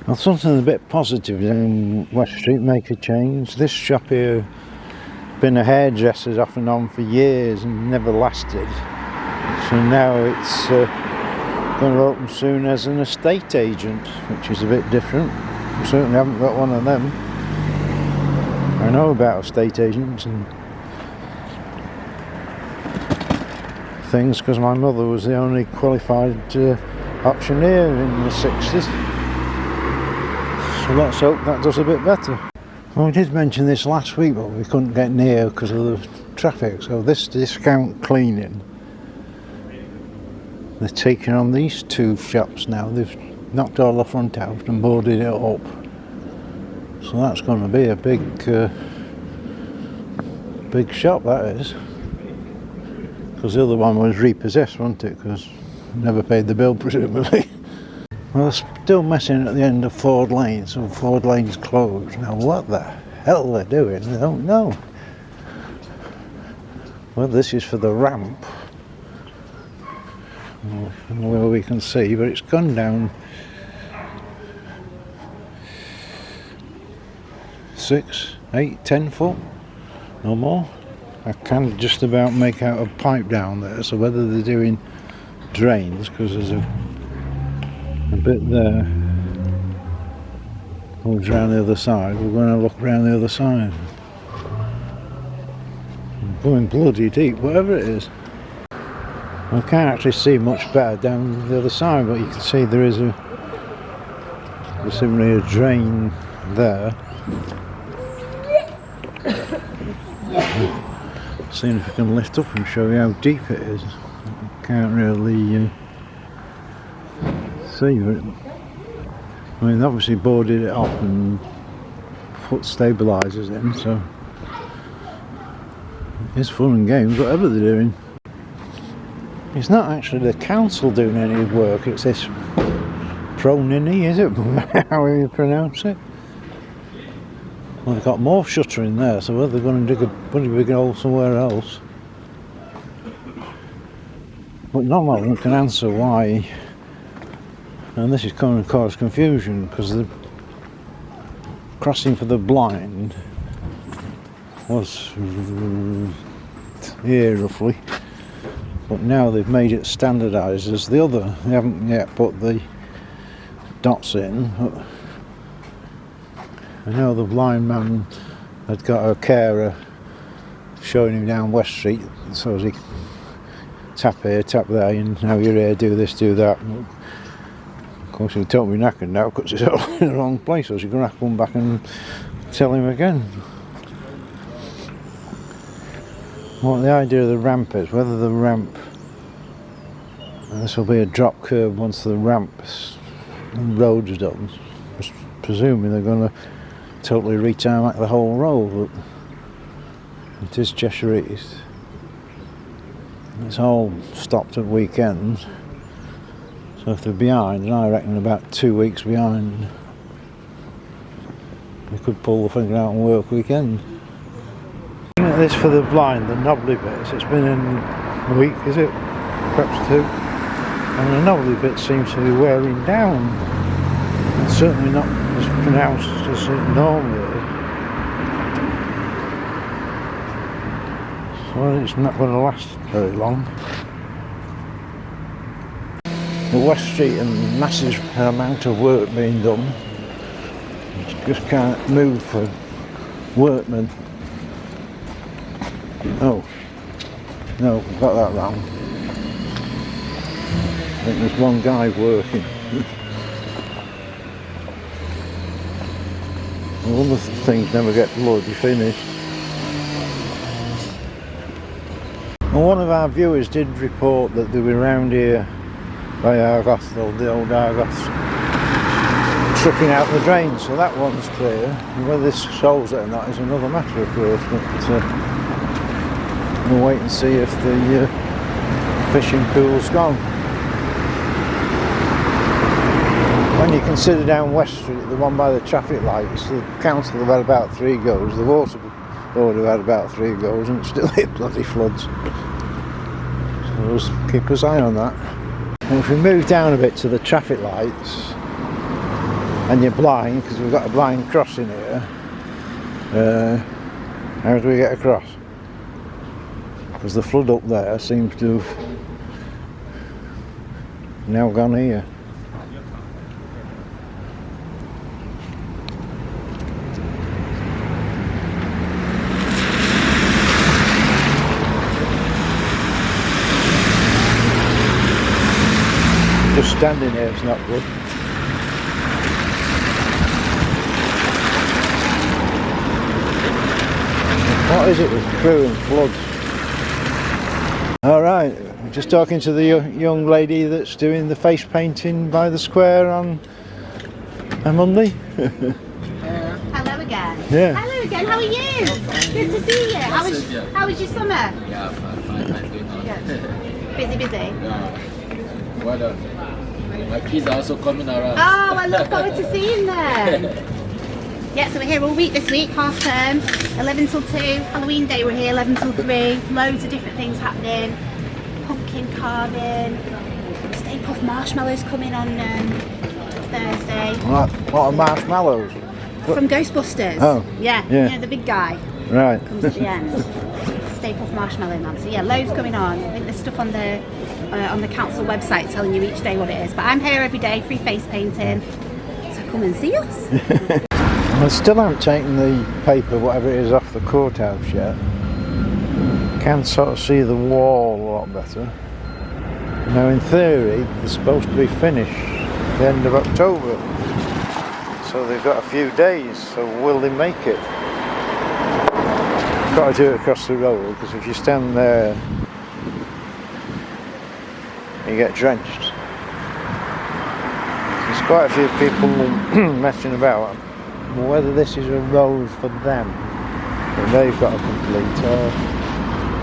Well, something a bit positive in West Street, make a change. This shop here, been a hairdresser's off and on for years and never lasted. So now it's going to open soon as an estate agent, which is a bit different. I certainly haven't got one of them. I know about estate agents and things because my mother was the only qualified auctioneer in the 60s. So let's hope that does a bit better. Well, we did mention this last week, but we couldn't get near because of the traffic. So this discount cleaning, they're taking on these two shops now. They've knocked all the front out and boarded it up. So that's going to be a big shop, that is. Because the other one was repossessed, wasn't it? Because never paid the bill, presumably. Well, they're still messing at the end of Ford Lane, so Ford Lane's closed. Now, what the hell they're doing, I don't know. Well, this is for the ramp. Well, we can see, but it's gone down 6, 8, 10 foot, no more. I can just about make out a pipe down there, so whether they're doing drains, because there's a bit there goes around the other side. We're going to look around the other side. I'm going bloody deep, whatever it is. I can't actually see much better down the other side, but you can see there's simply a drain there. Seeing if I can lift up and show you how deep it is. I can't really see, but I mean, obviously boarded it off and put stabilisers in, so it's fun and games, whatever they're doing. It's not actually the council doing any work, it's this Pro-Nini, is it? How you pronounce it? Well, they've got more shuttering there, so whether they're going to dig a bloody big hole somewhere else. But none of them can answer why. And this is going to cause confusion because the crossing for the blind was here roughly, but now they've made it standardised as the other. They haven't yet put the dots in, but I know the blind man had got a carer showing him down West Street, so as he tap here, tap there, and now you're here, do this, do that. Of course, he told me knackered now because it's all in the wrong place, so she's going to have to come back and tell him again. What the idea of the ramp is, whether the ramp, and this will be a drop curb once the ramp's and road's done, presuming they're going to totally retarmac the whole road, but it is Cheshire East. It's all stopped at weekends. So if they're behind, and I reckon about 2 weeks behind, we could pull the finger out and work weekend. Looking at this for the blind, the knobbly bits, it's been in a week, is it? Perhaps 2. And the knobbly bit seems to be wearing down. It's certainly not as pronounced as it normally is. So it's not going to last very long. West Street, and massive amount of work being done. Just can't move for workmen. Oh no, got that wrong. I think there's one guy working. All the things never get bloody finished. And one of our viewers did report that they were around here by Argos, the old Argos, trucking out the drain, so that one's clear. And whether this solves it or not is another matter, of course, but we'll wait and see if the fishing pool's gone. When you consider down West Street, the one by the traffic lights, the council have had about 3 goes, the water board have had about 3 goes, and it still hit bloody floods. So we'll just keep an eye on that. And if we move down a bit to the traffic lights, and you're blind, because we've got a blind crossing here, how do we get across? Because the flood up there seems to have now gone here. Just standing here is not good. What is it with Crewe and floods? Alright, just talking to the young lady that's doing the face painting by the square on a Monday. Hello again. Yeah. Hello again, how are you? Good to see you. How was your summer? Yeah, fine, Good. Busy? Well done. My kids are also coming around. Oh, I look forward to seeing them. Yeah, so we're here all week this week, half term, 11 till 2. Halloween day we're here, 11 till 3. Loads of different things happening. Pumpkin carving, Stay Puft marshmallows coming on Thursday. What are marshmallows? From Ghostbusters. Oh. Yeah, yeah. you know, the big guy. Right. Comes at the end. Stay Puft Marshmallow Man. So yeah, loads going on. I think there's stuff on the council website telling you each day what it is. But I'm here every day, free face painting. So come and see us. I still haven't taken the paper, whatever it is, off the courthouse yet. Can sort of see the wall a lot better. Now in theory, they're supposed to be finished at the end of October. So they've got a few days, so will they make it? Got to do it across the road, because if you stand there, you get drenched. There's quite a few people messing about whether this is a road for them that they've got to complete, or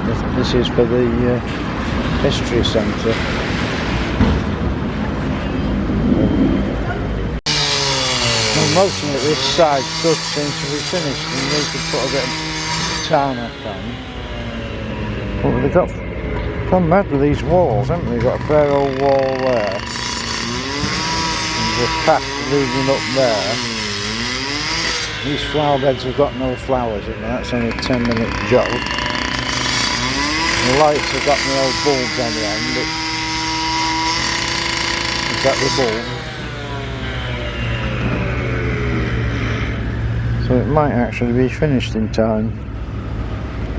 if this is for the history centre. Well, most of it, this side does seem to be finished, and they could put a bit of tarmac on. But they've gone mad with these walls, haven't they? They've got a fair old wall there, and the path leading up there. These flower beds have got no flowers in there, that's only a 10-minute job. The lights have got the old bulbs on the end, but is that the bulb? So it might actually be finished in time.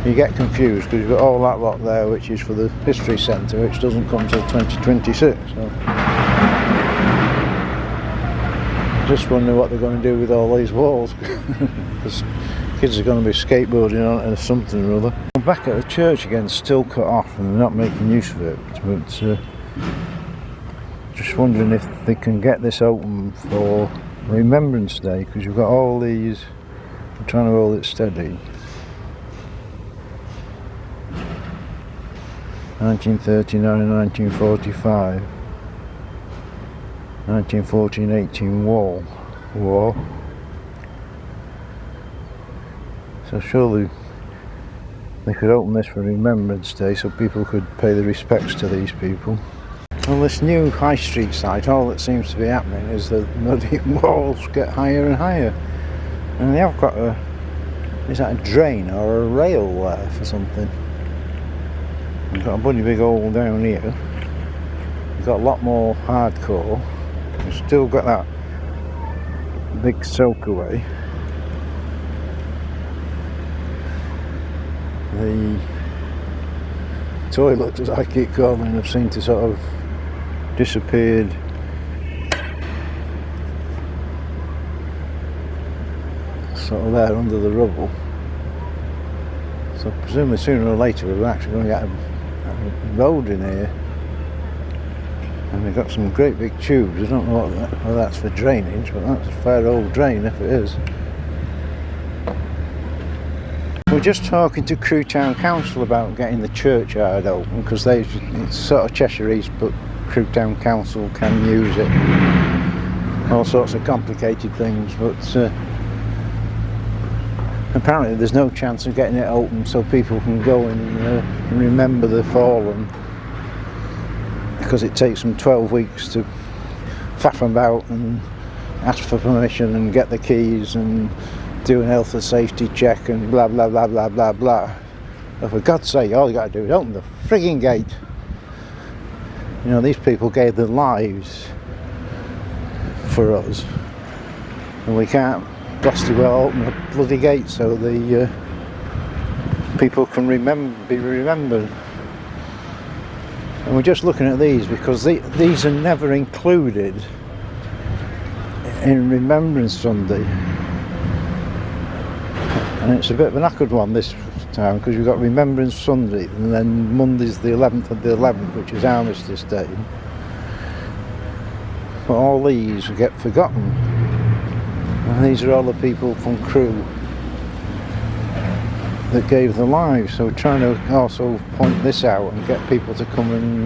You get confused because you've got all that lot there which is for the history centre, which doesn't come till 2026. So. Just wondering what they're going to do with all these walls, because kids are going to be skateboarding on it or something or other. I'm back at the church again, still cut off, and they're not making use of it, but just wondering if they can get this open for Remembrance Day, because you've got all these. I'm trying to hold it steady. 1939, 1945. 1914-18 war. So surely they could open this for Remembrance Day so people could pay their respects to these people. Well, this new high street site, all that seems to be happening is that the walls get higher and higher. And they have got is that a drain or a rail there for something? We've got a bloody big hole down here. We've got a lot more hardcore. We've still got that big soakaway. The toilets, as I keep calling them, have seemed to sort of disappeared. Sort of there under the rubble. So presumably sooner or later we're actually going to get a road in here. And we've got some great big tubes. I don't know whether that's for drainage, but that's a fair old drain if it is. We're just talking to Crewe Town Council about getting the churchyard open, because it's sort of Cheshire East, but Crewe Town Council can use it. All sorts of complicated things, but apparently there's no chance of getting it open so people can go and remember the fallen, because it takes them 12 weeks to faff about and ask for permission and get the keys and do an health and safety check and blah blah blah blah blah blah. But for God's sake, all you got to do is open the frigging gate. You know, these people gave their lives for us, and we can't blasted well open the bloody gate so the people can be remembered. And we're just looking at these because these are never included in Remembrance Sunday, and it's a bit of an awkward one this time because you've got Remembrance Sunday and then Monday's the 11th of the 11th, which is Armistice Day, but all these get forgotten, and these are all the people from Crewe that gave their lives. So we're trying to also point this out and get people to come and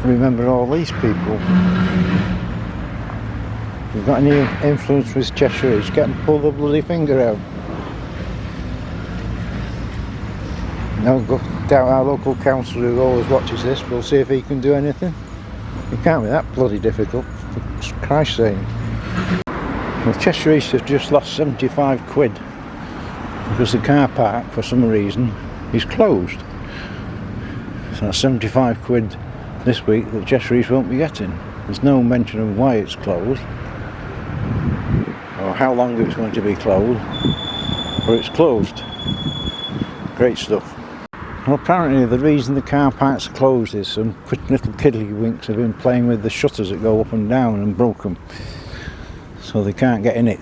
remember all these people. If you've got any influence with Cheshire, get them to pull the bloody finger out. No, go doubt our local councillor who always watches this. We'll see if he can do anything. It can't be that bloody difficult, for Christ's sake. Well, Cheshire East have just lost 75 quid because the car park, for some reason, is closed. So 75 quid this week that Cheshire East won't be getting. There's no mention of why it's closed, or how long it's going to be closed, but it's closed. Great stuff. Well, apparently the reason the car park's closed is some little kiddlywinks have been playing with the shutters that go up and down and broke them, so they can't get in it.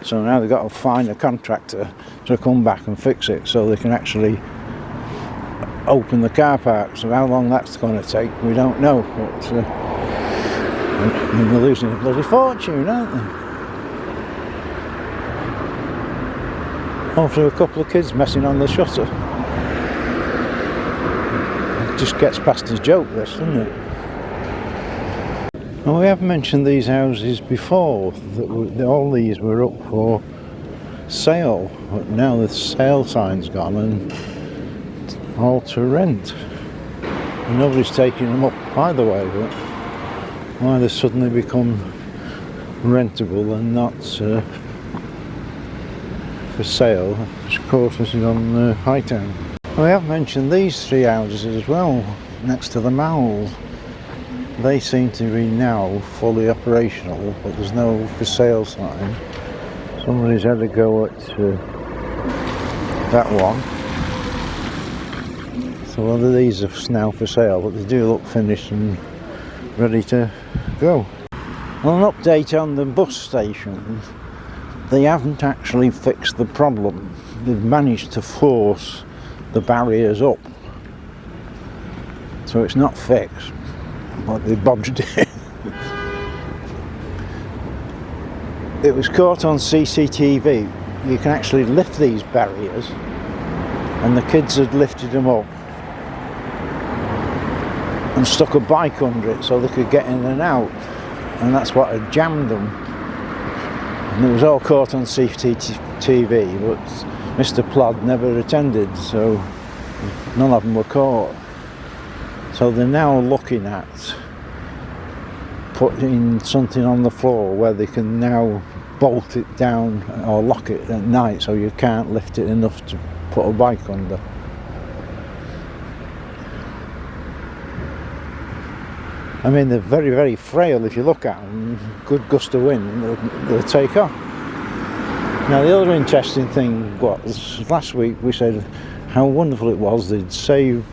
So now they've got to find a contractor to come back and fix it so they can actually open the car park. So how long that's going to take, we don't know. But they're losing a bloody fortune, aren't they? Hopefully a couple of kids messing on the shutter. It just gets past his joke, this, doesn't it? Well, we have mentioned these houses before, that all these were up for sale, but now the sale sign's gone and all to rent. And nobody's taking them up either way, but why they suddenly become rentable and not for sale, of course this is on Hightown. We have mentioned these three houses as well, next to the mall. They seem to be now fully operational, but there's no for sale sign. Somebody's had a go at that one. So whether these are now for sale, but they do look finished and ready to go. Well, an update on the bus station. They haven't actually fixed the problem. They've managed to force the barriers up. So it's not fixed, but they bodged it. It was caught on CCTV. You can actually lift these barriers, and the kids had lifted them up and stuck a bike under it so they could get in and out, and that's what had jammed them. And it was all caught on CCTV, but Mr. Plod never attended, so none of them were caught. So they're now looking at putting something on the floor where they can now bolt it down or lock it at night so you can't lift it enough to put a bike under. I mean, they're very, very frail if you look at them. Good gust of wind, they'll take off. Now the other interesting thing was, last week we said how wonderful it was they'd save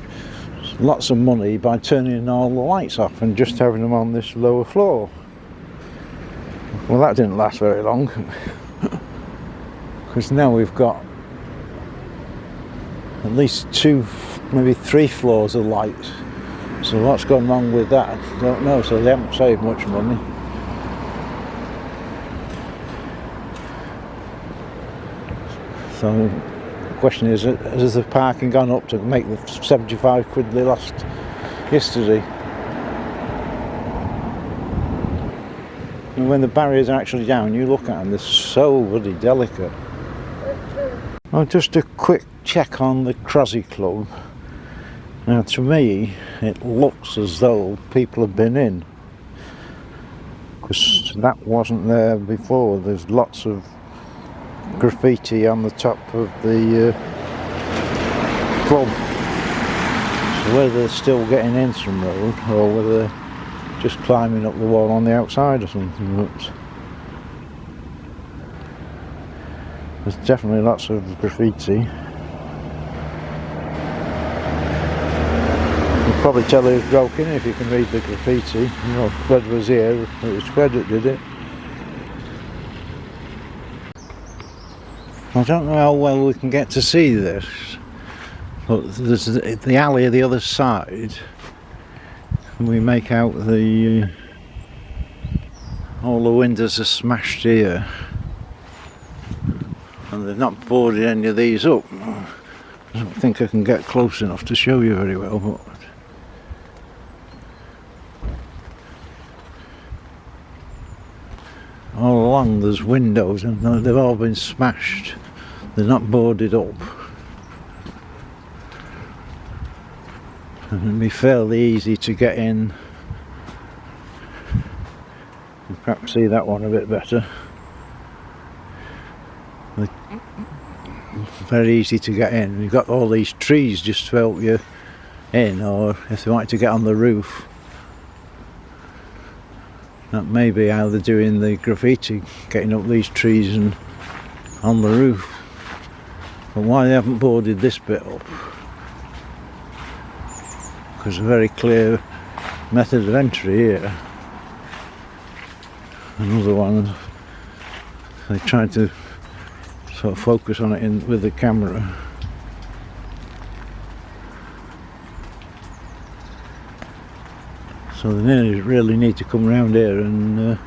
lots of money by turning all the lights off and just having them on this lower floor. Well, that didn't last very long, because now we've got at least 2, maybe 3 floors of lights. So what's gone wrong with that, I don't know. So they haven't saved much money. So the question is, has the parking gone up to make the 75 quid they lost yesterday? And when the barriers are actually down, you look at them, they're so bloody delicate. Oh, just a quick check on the CRozy Club. Now, to me, it looks as though people have been in. because that wasn't there before. There's lots of graffiti on the top of the club. So whether they're still getting in some road or whether they're just climbing up the wall on the outside or something. But there's definitely lots of graffiti. You'd probably tell who's broken if you can read the graffiti. You know, Fred was here, it was Fred that did it. I don't know how well we can get to see this, but there's the alley at the other side. We make out the all the windows are smashed here, and they've not boarded any of these up. I don't think I can get close enough to show you very well, but all along there's windows and they've all been smashed. They're not boarded up. And it'll be fairly easy to get in. You perhaps see that one a bit better. Very easy to get in. You've got all these trees just to help you in, or if they want to get on the roof. That may be how they're doing the graffiti, getting up these trees and on the roof. But why they haven't boarded this bit up? Because a very clear method of entry here. Another one, they tried to sort of focus on it with the camera. So they really need to come around here and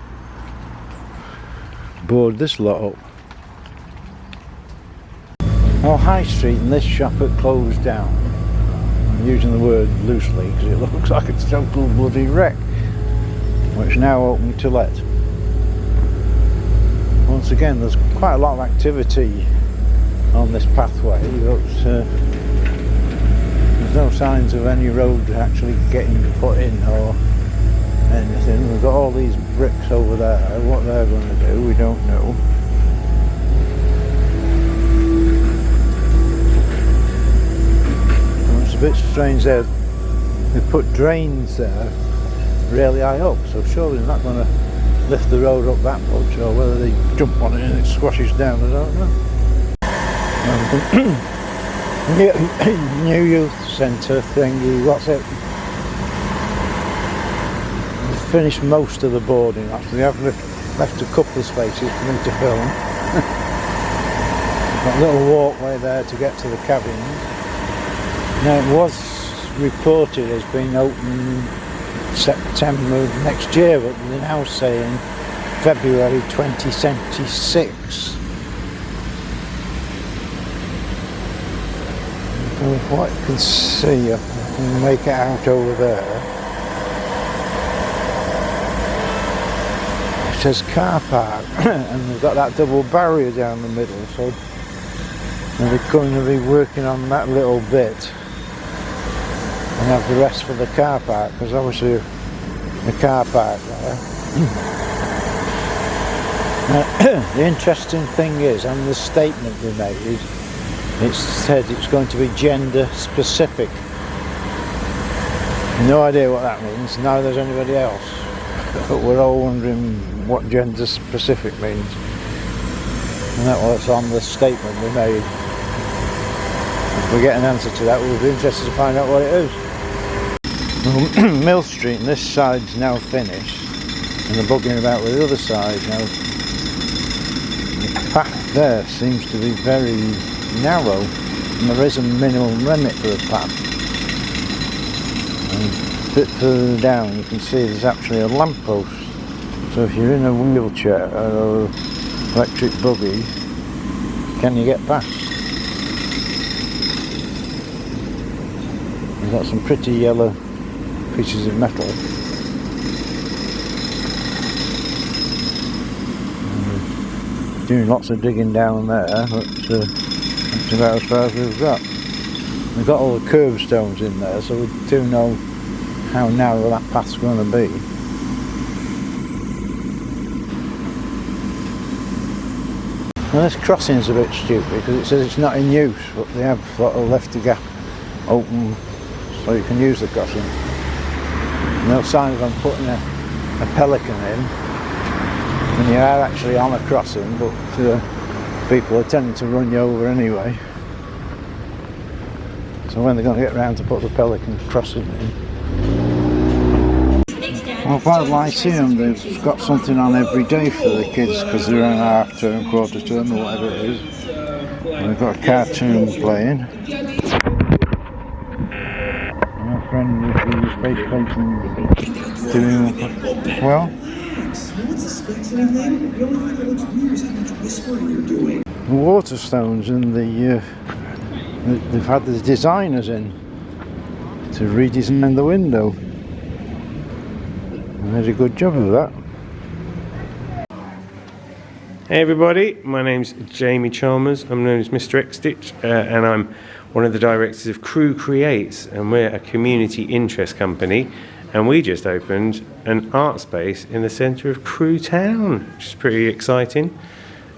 board this lot up. Our High Street and this shop had closed down. I'm using the word loosely because it looks like it's total bloody wreck. Which now open to let. Once again, there's quite a lot of activity on this pathway, but there's no signs of any road actually getting put in or anything. We've got all these bricks over there. What they're going to do, we don't know. It's a bit strange there. They put drains there really high up, so surely they're not going to lift the road up that much, or whether they jump on it and it squashes down, I don't know. New youth centre thingy, what's it? We've finished most of the boarding actually. I've left a couple of spaces for me to film. Got a little walkway there to get to the cabins. Now it was reported as being open September next year, but they're now saying February 2076. From what you can see, I can make it out over there. It says car park, and they've got that double barrier down the middle, so they're going to be working on that little bit and have the rest for the car park, because obviously the car park there. The interesting thing is, on the statement they made, it said it's going to be gender specific. No idea what that means, neither does anybody else. But we're all wondering what gender specific means. And that was on the statement they made. If we get an answer to that, we'll be interested to find out what it is. Mill Street, and this side's now finished, and they're bugging about with the other side now. The path there seems to be very narrow, and there is a minimum limit for the path. And a bit further down you can see there's actually a lamppost, so if you're in a wheelchair or electric buggy, can you get past? We've got some pretty yellow pieces of metal. Doing lots of digging down there, but that's about as far as we've got. We've got all the curbstones in there, so we do know how narrow that path's going to be. Now this crossing's a bit stupid because it says it's not in use, but they have sort of left the gap open so you can use the crossing. No signs of putting a pelican in, and you are actually on a crossing, but people are tending to run you over anyway. So when they're going to get round to put the pelican crossing in. Well, by the Lyceum they've got something on every day for the kids because they're on half term, quarter term or whatever it is. And they've got a cartoon playing. My friend with the space painting doing well. The Waterstones and they've had the designers in to redesign the window. And they did a good job of that. Hey everybody, my name's Jamie Chalmers. I'm known as Mr. X-Stitch, and I'm one of the directors of Crewe Creates, and we're a community interest company, and we just opened an art space in the centre of Crewe town, which is pretty exciting.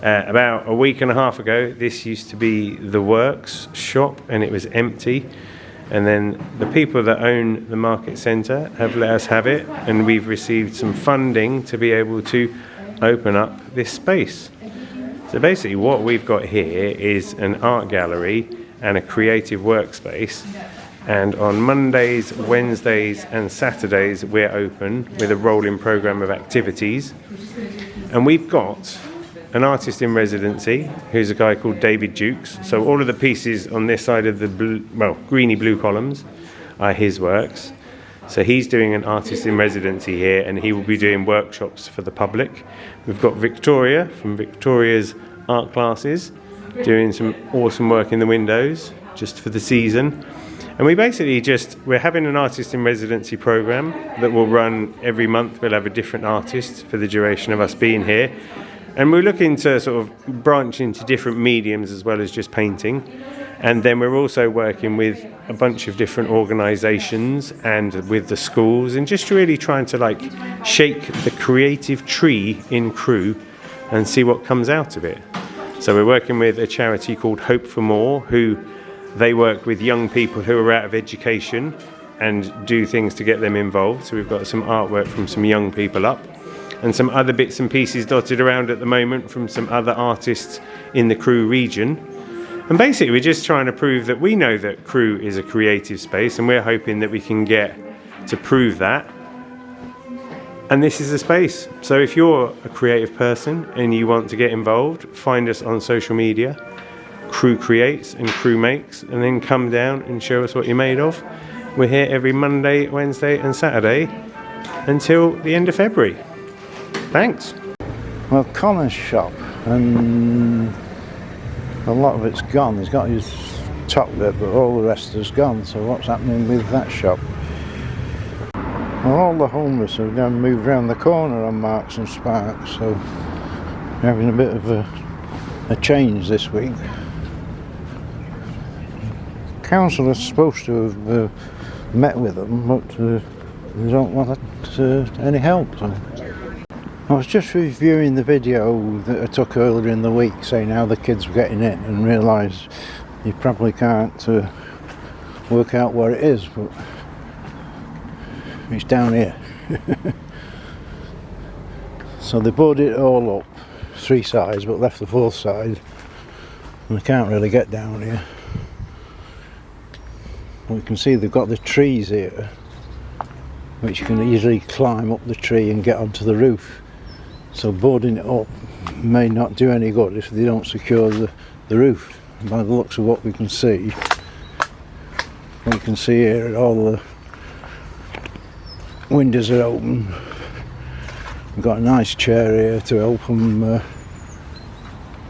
About a week and a half ago, this used to be the Works shop, and it was empty. And then the people that own the market centre have let us have it, and we've received some funding to be able to open up this space. So basically what we've got here is an art gallery and a creative workspace, and on Mondays, Wednesdays and Saturdays we're open with a rolling programme of activities. And we've got an artist in residency who's a guy called David Jukes. So all of the pieces on this side of the greeny blue columns are his works. So he's doing an artist in residency here, and he will be doing workshops for the public. We've got Victoria from Victoria's art classes doing some awesome work in the windows just for the season. And we're having an artist in residency program that will run every month. We'll have a different artist for the duration of us being here. And we're looking to sort of branch into different mediums as well as just painting. And then we're also working with a bunch of different organisations and with the schools, and just really trying to shake the creative tree in Crewe and see what comes out of it. So we're working with a charity called Hope for More, who they work with young people who are out of education and do things to get them involved. So we've got some artwork from some young people up, and some other bits and pieces dotted around at the moment from some other artists in the Crewe region. And basically we're just trying to prove that we know that Crewe is a creative space, and we're hoping that we can get to prove that. And this is a space. So if you're a creative person and you want to get involved, find us on social media, Crewe Creates and Crewe Makes, and then come down and show us what you're made of. We're here every Monday, Wednesday and Saturday until the end of February. Thanks. Well, Connor's shop, and a lot of it's gone. He's got his top bit, but all the rest is gone. So what's happening with that shop? Well, all the homeless have now moved around the corner on Marks and Sparks, so we're having a bit of a change this week. Council is supposed to have met with them, but they don't want any help. So. I was just reviewing the video that I took earlier in the week saying how the kids were getting in, and realised you probably can't work out where it is, but it's down here. So they boarded it all up, 3 sides, but left the 4th side, and they can't really get down here. Well, you can see they've got the trees here, which you can easily climb up the tree and get onto the roof. So boarding it up may not do any good if they don't secure the roof. By the looks of what we can see here, all the windows are open. We've got a nice chair here to help them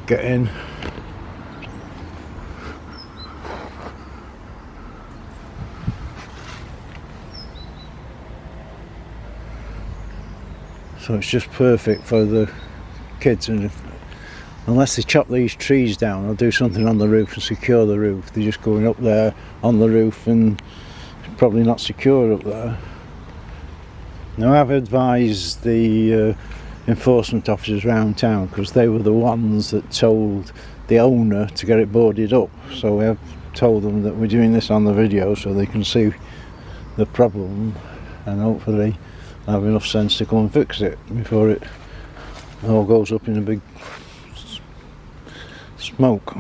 get in. So it's just perfect for the kids, and unless they chop these trees down or do something on the roof and secure the roof, they're just going up there on the roof and probably not secure up there. Now I've advised the enforcement officers around town, because they were the ones that told the owner to get it boarded up. So we have told them that we're doing this on the video so they can see the problem, and hopefully have enough sense to come and fix it before it all goes up in a big smoke.